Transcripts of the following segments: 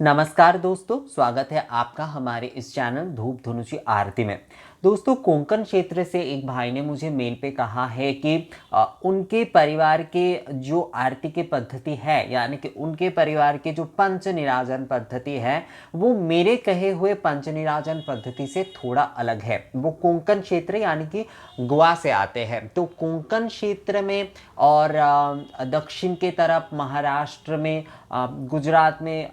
नमस्कार दोस्तों, स्वागत है आपका हमारे इस चैनल धूप धनुषी आरती में। दोस्तों, कोंकण क्षेत्र से एक भाई ने मुझे मेल पे कहा है कि उनके परिवार के जो आरती की पद्धति है, यानी कि उनके परिवार के जो पंच निराजन पद्धति है, वो मेरे कहे हुए पंच निराजन पद्धति से थोड़ा अलग है। वो कोंकण क्षेत्र यानी कि गोवा से आते हैं। तो कोंकण क्षेत्र में और दक्षिण के तरफ महाराष्ट्र में, गुजरात में,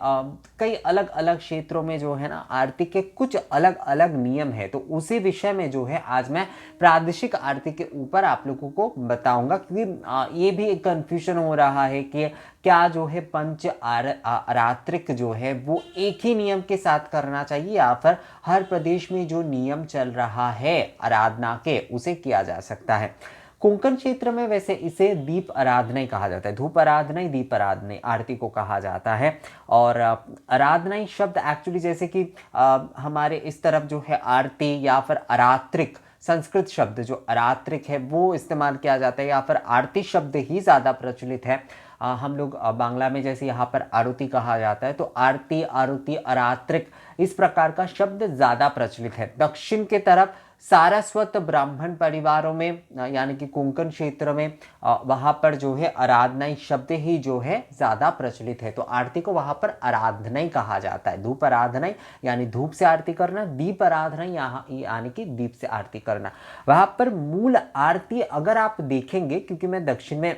कई अलग अलग क्षेत्रों में जो है ना आरती के कुछ अलग अलग नियम है। तो उसी विषय में जो है आज मैं प्रादेशिक आरती के ऊपर आप लोगों को बताऊंगा, क्योंकि ये भी एक कंफ्यूजन हो रहा है कि क्या जो है पंच आरात्रिक जो है वो एक ही नियम के साथ करना चाहिए या फिर हर प्रदेश में जो नियम चल रहा है आराधना के उसे किया जा सकता है। कोंकण क्षेत्र में वैसे इसे दीप आराधना कहा जाता है। धूप आराधना, दीप आराधना आरती को कहा जाता है। और आराधना शब्द एक्चुअली जैसे कि हमारे इस तरफ जो है आरती या फिर आरात्रिक, संस्कृत शब्द जो आरात्रिक है वो इस्तेमाल किया जाता है, या फिर आरती शब्द ही ज़्यादा प्रचलित है। हम लोग बांग्ला में जैसे यहाँ पर आरती कहा जाता है, तो आरती, आरुति, आरात्रिक इस प्रकार का शब्द ज़्यादा प्रचलित है। दक्षिण के तरफ सारस्वत ब्राह्मण परिवारों में यानी कि कोंकण क्षेत्र में वहाँ पर जो है आराधना शब्द ही जो है ज़्यादा प्रचलित है। तो आरती को वहाँ पर आराधना कहा जाता है। धूप आराधना यानी धूप से आरती करना, दीप आराधना यहाँ यानी कि दीप से आरती करना। वहाँ पर मूल आरती अगर आप देखेंगे, क्योंकि मैं दक्षिण में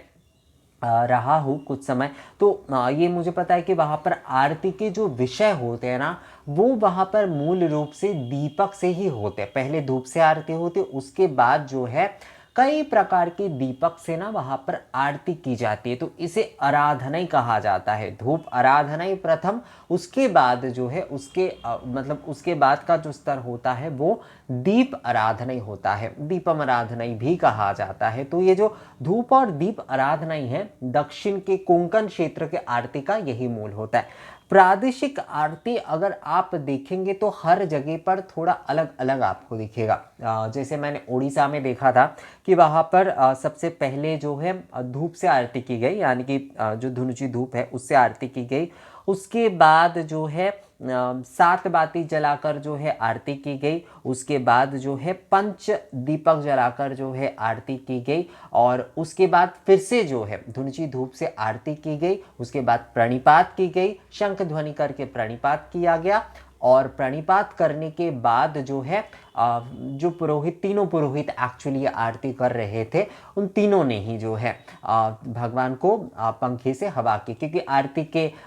रहा हूँ कुछ समय, तो ये मुझे पता है कि वहाँ पर आरती के जो विषय होते हैं ना, वो वहाँ पर मूल रूप से दीपक से ही होते हैं। पहले धूप से आरती होती है, उसके बाद जो है कई प्रकार के दीपक से ना वहाँ पर आरती की जाती है। तो इसे आराधना ही कहा जाता है। धूप आराधना ही प्रथम, उसके बाद जो है उसके मतलब उसके बाद का जो स्तर होता है वो दीप आराधना ही होता है। दीपम आराधना भी कहा जाता है। तो ये जो धूप और दीप आराधना ही है, दक्षिण के कोंकण क्षेत्र के आरती का यही मूल होता है। प्रादेशिक आरती अगर आप देखेंगे तो हर जगह पर थोड़ा अलग अलग आपको दिखेगा। जैसे मैंने उड़ीसा में देखा था कि वहाँ पर सबसे पहले जो है धूप से आरती की गई, यानी कि जो धुनुची धूप है उससे आरती की गई। उसके बाद जो है 7 बाती जलाकर जो है आरती की गई। उसके बाद जो है पंच दीपक जलाकर जो है आरती की गई। और उसके बाद फिर से जो है धुनुची धूप से आरती की गई। उसके बाद प्रणिपात की गई, शंख ध्वनि करके प्रणिपात किया गया। और प्रणिपात करने के बाद जो है जो पुरोहित, तीनों पुरोहित एक्चुअली आरती कर रहे थे, उन तीनों ने ही जो है भगवान को पंखे से हवा की, क्योंकि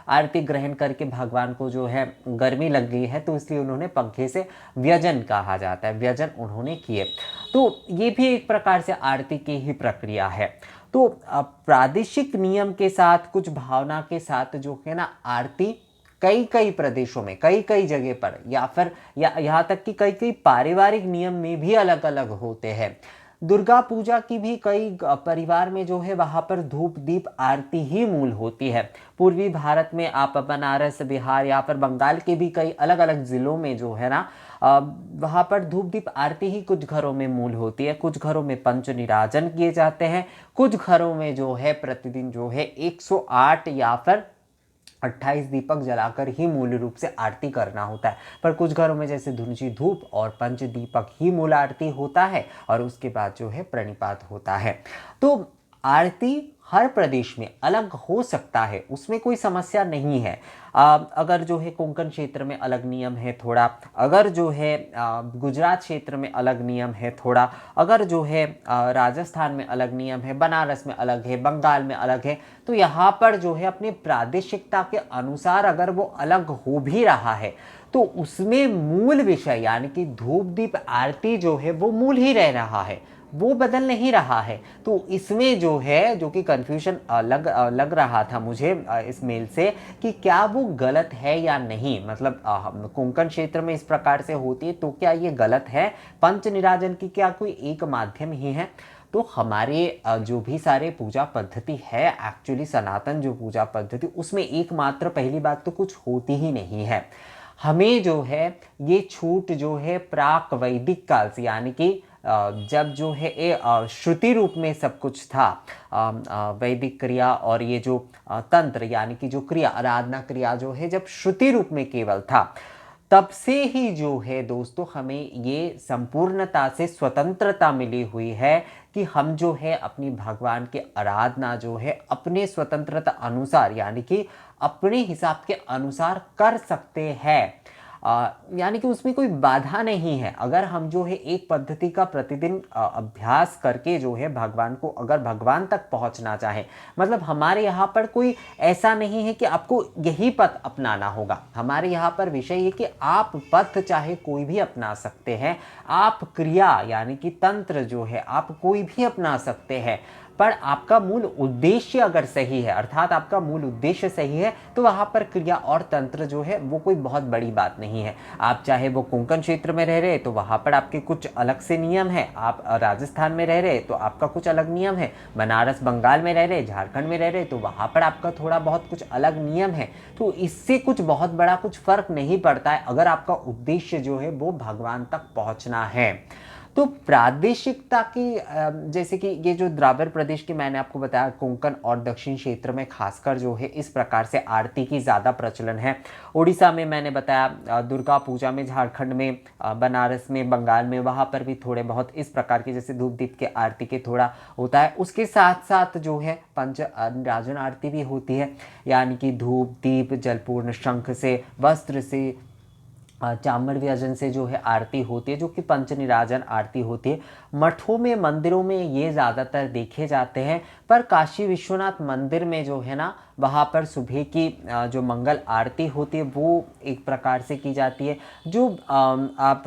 आरती ग्रहण करके भगवान को जो है गर्मी लग गई है, तो इसलिए उन्होंने पंखे से व्यजन कहा जाता है, व्यजन उन्होंने किए। तो ये भी एक प्रकार से आरती की ही प्रक्रिया है। तो प्रादेशिक नियम के साथ, कुछ भावना के साथ जो है ना आरती कई कई प्रदेशों में, कई कई जगह पर, या फिर यहाँ तक कि कई कई पारिवारिक नियम में भी अलग अलग होते हैं। दुर्गा पूजा की भी कई परिवार में जो है वहाँ पर धूप दीप आरती ही मूल होती है। पूर्वी भारत में आप बनारस, बिहार या फिर बंगाल के भी कई अलग अलग जिलों में जो है ना वहाँ पर धूप दीप आरती ही कुछ घरों में मूल होती है। कुछ घरों में पंच निराजन किए जाते हैं। कुछ घरों में जो है प्रतिदिन जो है 108 या फिर 28 दीपक जलाकर ही मूल रूप से आरती करना होता है। पर कुछ घरों में जैसे धुनुची धूप और पंच दीपक ही मूल आरती होता है, और उसके बाद जो है प्रणिपात होता है। तो आरती हर प्रदेश में अलग हो सकता है, उसमें कोई समस्या नहीं है। अगर जो है कोंकण क्षेत्र में अलग नियम है थोड़ा, अगर जो है गुजरात क्षेत्र में अलग नियम है थोड़ा, अगर जो है राजस्थान में अलग नियम है, बनारस में अलग है, बंगाल में अलग है, तो यहाँ पर जो है अपनी प्रादेशिकता के अनुसार अगर वो अलग हो भी रहा है, तो उसमें मूल विषय यानी कि धूप दीप आरती जो है वो मूल ही रह रहा है, वो बदल नहीं रहा है। तो इसमें जो है, जो कि कंफ्यूजन लग रहा था मुझे इस मेल से, कि क्या वो गलत है या नहीं, मतलब कोंकण क्षेत्र में इस प्रकार से होती है तो क्या ये गलत है? पंच निराजन की क्या कोई एक माध्यम ही है? तो हमारे जो भी सारे पूजा पद्धति है, एक्चुअली सनातन जो पूजा पद्धति, उसमें एकमात्र पहली बात तो कुछ होती ही नहीं है। हमें जो है ये छूट जो है प्राक वैदिक काल से, यानी कि जब जो है ये श्रुति रूप में सब कुछ था, वैदिक क्रिया और ये जो तंत्र यानी कि जो क्रिया आराधना क्रिया जो है जब श्रुति रूप में केवल था, तब से ही जो है दोस्तों हमें ये संपूर्णता से स्वतंत्रता मिली हुई है कि हम जो है अपनी भगवान की आराधना जो है अपने स्वतंत्रता अनुसार यानी कि अपने हिसाब के अनुसार कर सकते हैं। यानी कि उसमें कोई बाधा नहीं है। अगर हम जो है एक पद्धति का प्रतिदिन अभ्यास करके जो है भगवान को अगर भगवान तक पहुंचना चाहे, मतलब हमारे यहाँ पर कोई ऐसा नहीं है कि आपको यही पथ अपनाना होगा। हमारे यहाँ पर विषय ये कि आप पथ चाहे कोई भी अपना सकते हैं, आप क्रिया यानी कि तंत्र जो है आप कोई भी अपना सकते हैं, पर आपका मूल उद्देश्य अगर सही है, अर्थात आपका मूल उद्देश्य सही है, तो वहाँ पर क्रिया और तंत्र जो है वो कोई बहुत बड़ी बात नहीं है। आप चाहे वो कोंकण क्षेत्र में रह रहे तो वहाँ पर आपके कुछ अलग से नियम है, आप राजस्थान में रह रहे तो आपका कुछ अलग नियम है, बनारस बंगाल में रह रहे, झारखंड में रह रहे तो वहाँ पर आपका थोड़ा बहुत कुछ अलग नियम है। तो इससे कुछ बहुत बड़ा कुछ फर्क नहीं पड़ता है अगर आपका उद्देश्य जो है वो भगवान तक पहुँचना है। तो प्रादेशिकता की जैसे कि ये जो द्राविड़ प्रदेश की मैंने आपको बताया कोंकण और दक्षिण क्षेत्र में खासकर जो है इस प्रकार से आरती की ज़्यादा प्रचलन है। उड़ीसा में मैंने बताया, दुर्गा पूजा में, झारखंड में, बनारस में, बंगाल में, वहाँ पर भी थोड़े बहुत इस प्रकार के जैसे धूप दीप के आरती के थोड़ा होता है। उसके साथ साथ जो है पंच राजन आरती भी होती है, यानी कि धूप दीप जलपूर्ण शंख से, वस्त्र से, चामर व्यजन से जो है आरती होती है, जो कि पंच निराजन आरती होती है। मठों में मंदिरों में ये ज़्यादातर देखे जाते हैं, पर काशी विश्वनाथ मंदिर में जो है ना वहाँ पर सुबह की जो मंगल आरती होती है वो एक प्रकार से की जाती है। जो आप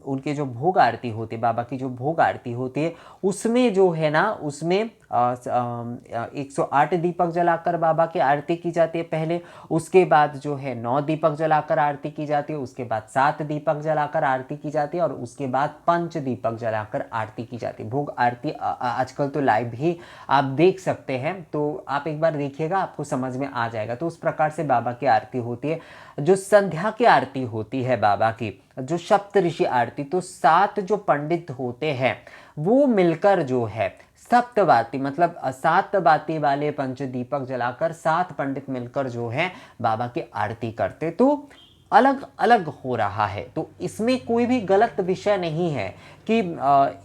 उनके जो भोग आरती होती है, बाबा की जो भोग आरती होती है, उसमें जो है ना उसमें 108 दीपक जलाकर बाबा की आरती की जाती है पहले, उसके बाद जो है 9 दीपक जलाकर आरती की जाती है, उसके बाद 7 दीपक जलाकर आरती की जाती है और उसके बाद 5 दीपक जलाकर आरती की जाती है। भोग आरती आजकल तो लाइव भी आप देख सकते हैं, तो आप एक बार देखिएगा आपको समझ में आ जाएगा। तो उस प्रकार से बाबा की आरती होती है। जो संध्या की आरती होती है बाबा की, जो सप्त ऋषि आरती, तो 7 जो पंडित होते हैं वो मिलकर जो है सप्तबाती मतलब 7 बाती वाले पंचदीपक जलाकर 7 पंडित मिलकर जो है बाबा की आरती करते। तो अलग अलग हो रहा है, तो इसमें कोई भी गलत विषय नहीं है कि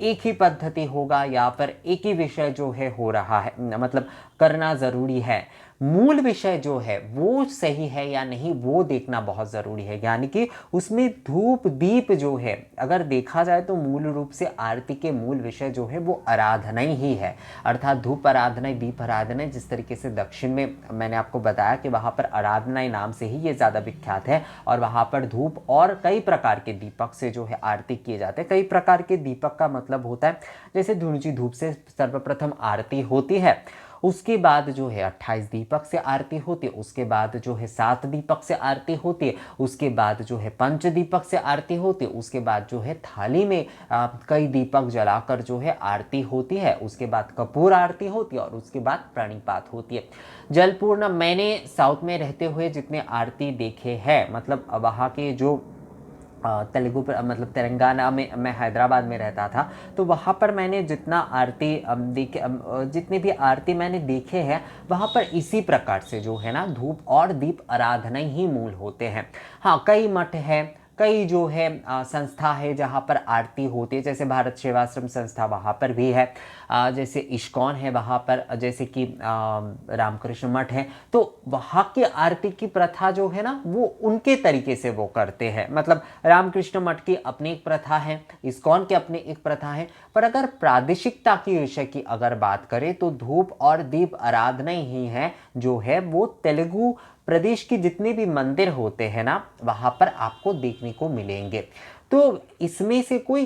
एक ही पद्धति होगा या फिर एक ही विषय जो है हो रहा है, मतलब करना ज़रूरी है। मूल विषय जो है वो सही है या नहीं वो देखना बहुत ज़रूरी है। यानी कि उसमें धूप दीप जो है अगर देखा जाए तो मूल रूप से आरती के मूल विषय जो है वो आराधना ही है, अर्थात धूप आराधना, दीप आराधना। जिस तरीके से दक्षिण में मैंने आपको बताया कि वहाँ पर आराधना नाम से ही ये ज़्यादा विख्यात है और वहाँ पर धूप और कई प्रकार के दीपक से जो है आरती किए जाते हैं। कई प्रकार के दीपक का मतलब होता है जैसे धुनुची धूप से सर्वप्रथम आरती होती है, उसके बाद जो है 28 दीपक से आरती होती है, उसके बाद जो है 7 दीपक से आरती होती है, उसके बाद जो है 5 दीपक से आरती होती है, उसके बाद जो है थाली में कई दीपक जलाकर जो है आरती होती है, उसके बाद कपूर आरती होती है और उसके बाद प्रणिपात होती है। जलपूर्ण मैंने साउथ में रहते हुए जितने आरती देखे हैं, मतलब वहाँ के जो तेलुगु मतलब तेलंगाना में, मैं हैदराबाद में रहता था, तो वहाँ पर मैंने जितना आरती देखे, जितने भी आरती मैंने देखे हैं वहाँ पर इसी प्रकार से जो है ना धूप और दीप आराधना ही मूल होते हैं। हाँ, कई मठ है, कई जो है संस्था है जहाँ पर आरती होती है, जैसे भारत सेवाश्रम संस्था वहाँ पर भी है, जैसे इस्कॉन है वहाँ पर, जैसे कि रामकृष्ण मठ है, तो वहाँ की आरती की प्रथा जो है ना वो उनके तरीके से वो करते हैं। मतलब रामकृष्ण मठ की अपनी एक प्रथा है, इस्कॉन की अपनी एक प्रथा है, पर अगर प्रादेशिकता की विषय की अगर बात करें तो धूप और दीप आराधना ही है जो है वो तेलुगु प्रदेश के जितने भी मंदिर होते हैं ना वहाँ पर आपको देखने को मिलेंगे। तो इसमें से कोई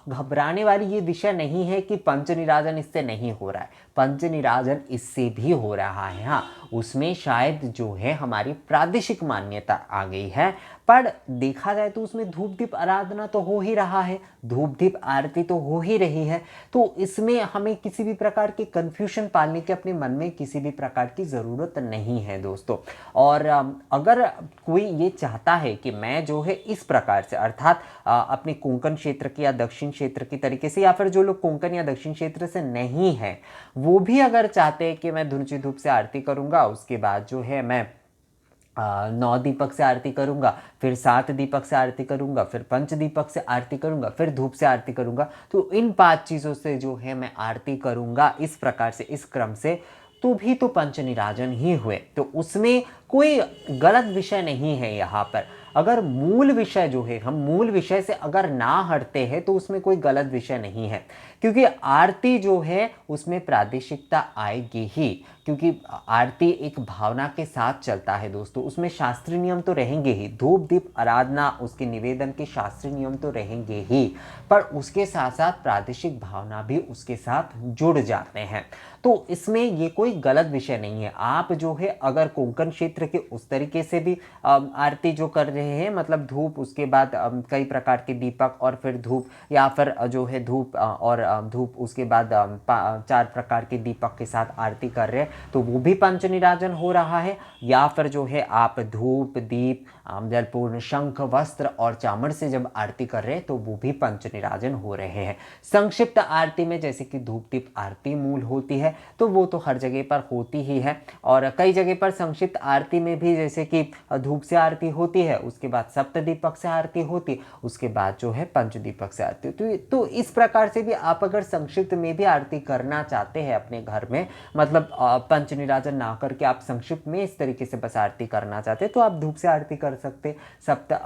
घबराने वाली ये विषय नहीं है कि पंच निराजन इससे नहीं हो रहा है। पंच निराजन इससे भी हो रहा है। हाँ, उसमें शायद जो है हमारी प्रादेशिक मान्यता आ गई है, पर देखा जाए तो उसमें धूप दीप आराधना तो हो ही रहा है, धूप दीप आरती तो हो ही रही है। तो इसमें हमें किसी भी प्रकार की कंफ्यूजन पालने की अपने मन में किसी भी प्रकार की ज़रूरत नहीं है दोस्तों। और अगर कोई ये चाहता है कि मैं जो है इस प्रकार से, अर्थात अपने कोंकण क्षेत्र की या दक्षिण क्षेत्र की तरीके से, या फिर जो लोग कोंकण या दक्षिण क्षेत्र से नहीं है वो भी अगर चाहते हैं कि मैं धुनुची धूप से आरती करूंगा, उसके बाद जो है मैं 9 दीपक से आरती करूंगा, फिर 7 दीपक से आरती करूंगा, फिर पंच दीपक से आरती करूंगा, फिर धूप से आरती करूंगा, तो इन 5 चीज़ों से जो है मैं आरती करूंगा इस प्रकार से, इस क्रम से, तो भी तो पंच निराजन ही हुए। तो उसमें कोई गलत विषय नहीं है यहाँ पर। अगर मूल विषय जो है, हम मूल विषय से अगर ना हटते हैं तो उसमें कोई गलत विषय नहीं है, क्योंकि आरती जो है उसमें प्रादेशिकता आएगी ही, क्योंकि आरती एक भावना के साथ चलता है दोस्तों, उसमें शास्त्रीय नियम तो रहेंगे ही, धूप दीप आराधना उसके निवेदन के शास्त्रीय नियम तो रहेंगे ही, पर उसके साथ साथ प्रादेशिक भावना भी उसके साथ जुड़ जाते हैं। तो इसमें ये कोई गलत विषय नहीं है। आप जो है अगर कोंकण क्षेत्र के उस तरीके से भी आरती जो कर रहे हैं, मतलब धूप, उसके बाद कई प्रकार के दीपक और फिर धूप, या फिर जो है धूप और धूप उसके बाद 4 प्रकार के दीपक के साथ आरती कर रहे हैं, तो वो भी पंच निराजन हो रहा है। या फिर जो है आप धूप दीप जलपूर्ण शंख वस्त्र और चामर से जब आरती कर रहे हैं तो वो भी पंच निराजन हो रहे हैं। संक्षिप्त आरती में जैसे कि धूप दीप आरती मूल होती है तो वो तो हर जगह पर होती ही है, और कई जगह पर संक्षिप्त आरती में भी जैसे कि धूप से आरती होती है, उसके बाद सप्त दीपक से आरती होती, उसके बाद जो है पंच दीपक से आरती होती। तो इस प्रकार से भी आप अगर संक्षिप्त में भी आरती करना चाहते हैं अपने घर में, मतलब पंच निराजन ना करके आप संक्षिप्त में इस तरीके से बस आरती करना चाहते हैं, तो आप धूप से आरती कर सकते, सप्त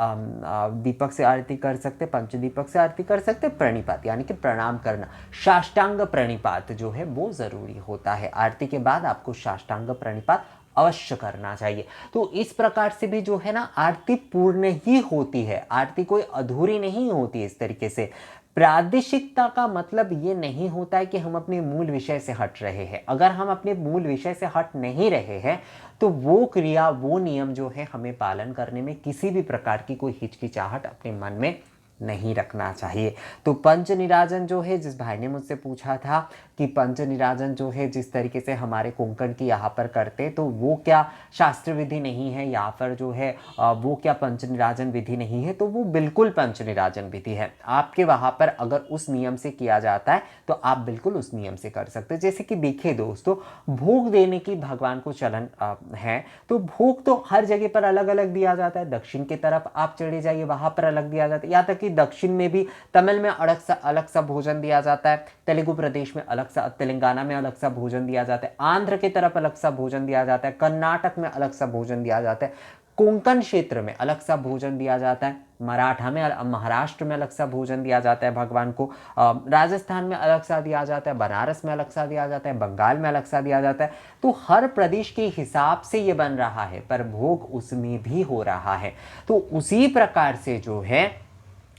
दीपक से आरती कर सकते, पंच दीपक से आरती कर सकते। प्रणिपात यानी कि प्रणाम करना, साष्टांग प्रणिपात जो है वो जरूरी होता है। आरती के बाद आपको साष्टांग प्रणिपात अवश्य करना चाहिए। तो इस प्रकार से भी जो है ना आरती पूर्ण ही होती है, आरती कोई अधूरी नहीं होती। इस तरीके से प्रादेशिकता का मतलब ये नहीं होता है कि हम अपने मूल विषय से हट रहे हैं। अगर हम अपने मूल विषय से हट नहीं रहे हैं तो वो क्रिया, वो नियम जो है हमें पालन करने में किसी भी प्रकार की कोई हिचकिचाहट अपने मन में नहीं रखना चाहिए। तो पंच निराजन जो है, जिस भाई ने मुझसे पूछा था कि पंच निराजन जो है जिस तरीके से हमारे कोंकण की यहाँ पर करते, तो वो क्या शास्त्र विधि नहीं है, या फिर जो है वो क्या पंच निराजन विधि नहीं है? तो वो बिल्कुल पंच निराजन विधि है। आपके वहाँ पर अगर उस नियम से किया जाता है तो आप बिल्कुल उस नियम से कर सकते हैं। जैसे कि देखिए दोस्तों, भोग देने की भगवान को चलन है, तो भोग तो हर जगह पर अलग अलग दिया जाता है। दक्षिण की तरफ आप चले जाइए, वहाँ पर अलग दिया जाता है, यहाँ तक कि दक्षिण में भी तमिल में अलग सा भोजन दिया जाता है, तेलुगु प्रदेश में अलग सा, तेलंगाना में अलग सा भोजन दिया जाता है, आंध्र की तरफ अलग सा भोजन दिया जाता है, कर्नाटक में अलग सा भोजन दिया जाता है, कोंकण क्षेत्र में अलग सा भोजन दिया जाता है, मराठा में, महाराष्ट्र में अलग सा भोजन दिया जाता है भगवान को, राजस्थान में अलग सा दिया जाता है, बनारस में अलग सा दिया जाता है, बंगाल में अलग सा दिया जाता है। तो हर प्रदेश के हिसाब से ये बन रहा है, पर भोग उसमें भी हो रहा है। तो उसी प्रकार से जो है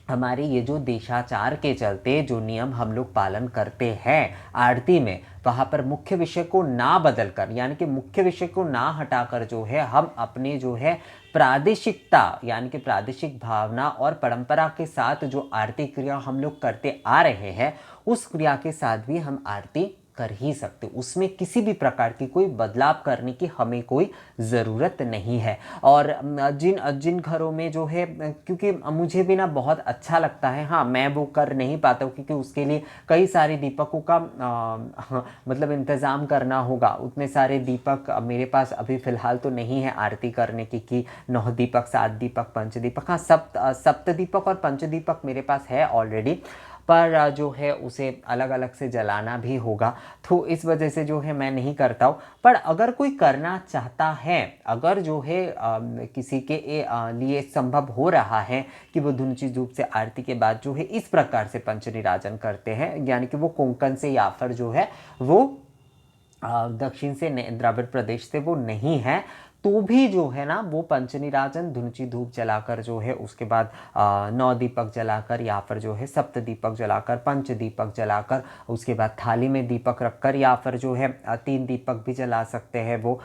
हमारे ये जो देशाचार के चलते जो नियम हम लोग पालन करते हैं आरती में, वहाँ पर मुख्य विषय को ना बदल कर, यानी कि मुख्य विषय को ना हटाकर जो है हम अपने जो है प्रादेशिकता यानी कि प्रादेशिक भावना और परंपरा के साथ जो आरती क्रिया हम लोग करते आ रहे हैं, उस क्रिया के साथ भी हम आरती कर ही सकते, उसमें किसी भी प्रकार की कोई बदलाव करने की हमें कोई ज़रूरत नहीं है। और जिन जिन घरों में जो है, क्योंकि मुझे भी ना बहुत अच्छा लगता है, हाँ मैं वो कर नहीं पाता हूँ क्योंकि उसके लिए कई सारे दीपकों का मतलब इंतज़ाम करना होगा। उतने सारे दीपक मेरे पास अभी फ़िलहाल तो नहीं है आरती करने की कि 9 दीपक 7 दीपक पंच दीपक, हाँ सप्त दीपक और पंच दीपक मेरे पास है ऑलरेडी, पर जो है उसे अलग अलग से जलाना भी होगा, तो इस वजह से जो है मैं नहीं करता हूँ। पर अगर कोई करना चाहता है, अगर जो है किसी के लिए संभव हो रहा है कि वो धुनुची धूप से आरती के बाद जो है इस प्रकार से पंच निराजन करते हैं, यानी कि वो कोंकण से या फिर जो है वो दक्षिण से द्राविड़ प्रदेश से वो नहीं है, तो भी जो है ना वो पंचनिराजन धुनुची धूप जलाकर जो है, उसके बाद 9 दीपक जलाकर या फिर जो है सप्त दीपक जलाकर, पंच दीपक जलाकर, उसके बाद थाली में दीपक रखकर या फिर जो है 3 दीपक भी जला सकते हैं वो।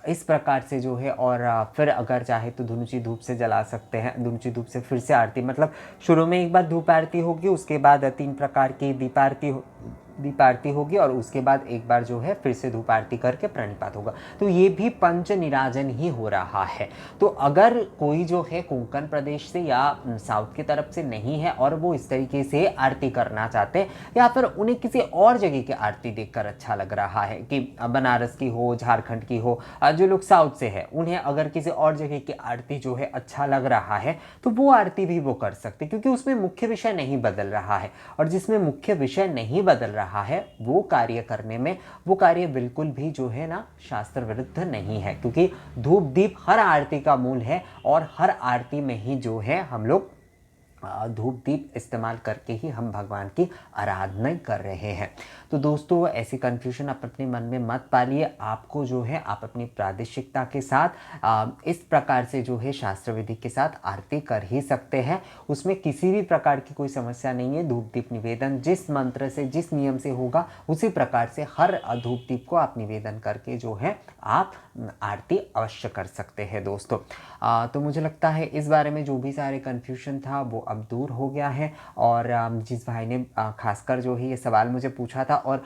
इस प्रकार से जो है, और फिर अगर चाहे तो धुनुची धूप से जला सकते हैं। धुनुची धूप से फिर से आरती, मतलब शुरू में एक बार धूप आरती होगी, उसके बाद 3 प्रकार की दीप आरती होगी, और उसके बाद एक बार जो है फिर से धूप आरती करके प्रणिपात होगा। तो ये भी पंच निराजन ही हो रहा है। तो अगर कोई जो है कोंकण प्रदेश से या साउथ की तरफ से नहीं है और वो इस तरीके से आरती करना चाहते हैं, या फिर उन्हें किसी और जगह की आरती देखकर अच्छा लग रहा है कि बनारस की हो, झारखंड की हो, जो लोग साउथ से है उन्हें अगर किसी और जगह की आरती जो है अच्छा लग रहा है, तो वो आरती भी वो कर सकते, क्योंकि उसमें मुख्य विषय नहीं बदल रहा है। और जिसमें मुख्य विषय नहीं बदल रहा है वो कार्य करने में, वो कार्य बिल्कुल भी जो है ना शास्त्र विरुद्ध नहीं है, क्योंकि धूप दीप हर आरती का मूल है, और हर आरती में ही जो है हम लोग धूप दीप इस्तेमाल करके ही हम भगवान की आराधना कर रहे हैं। तो दोस्तों, ऐसी कन्फ्यूजन आप अपने मन में मत पालिए। आपको जो है आप अपनी प्रादेशिकता के साथ इस प्रकार से जो है शास्त्र विधि के साथ आरती कर ही सकते हैं। उसमें किसी भी प्रकार की कोई समस्या नहीं है। धूप दीप निवेदन जिस मंत्र से, जिस नियम से होगा, उसी प्रकार से हर धूप दीप को आप निवेदन करके जो है आप आरती अवश्य कर सकते हैं दोस्तों। तो मुझे लगता है इस बारे में जो भी सारे कन्फ्यूजन था वो अब दूर हो गया है। और जिस भाई ने खासकर जो है ये सवाल मुझे पूछा था, और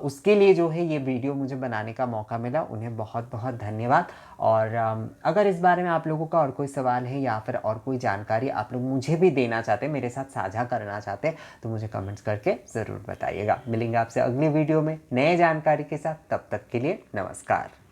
उसके लिए जो है ये वीडियो मुझे बनाने का मौका मिला, उन्हें बहुत बहुत धन्यवाद। और अगर इस बारे में आप लोगों का और कोई सवाल है या फिर और कोई जानकारी आप लोग मुझे भी देना चाहते हैं, मेरे साथ साझा करना चाहते हैं, तो मुझे कमेंट्स करके ज़रूर बताइएगा। मिलेंगे आपसे अगली वीडियो में नए जानकारी के साथ। तब तक के लिए नमस्कार।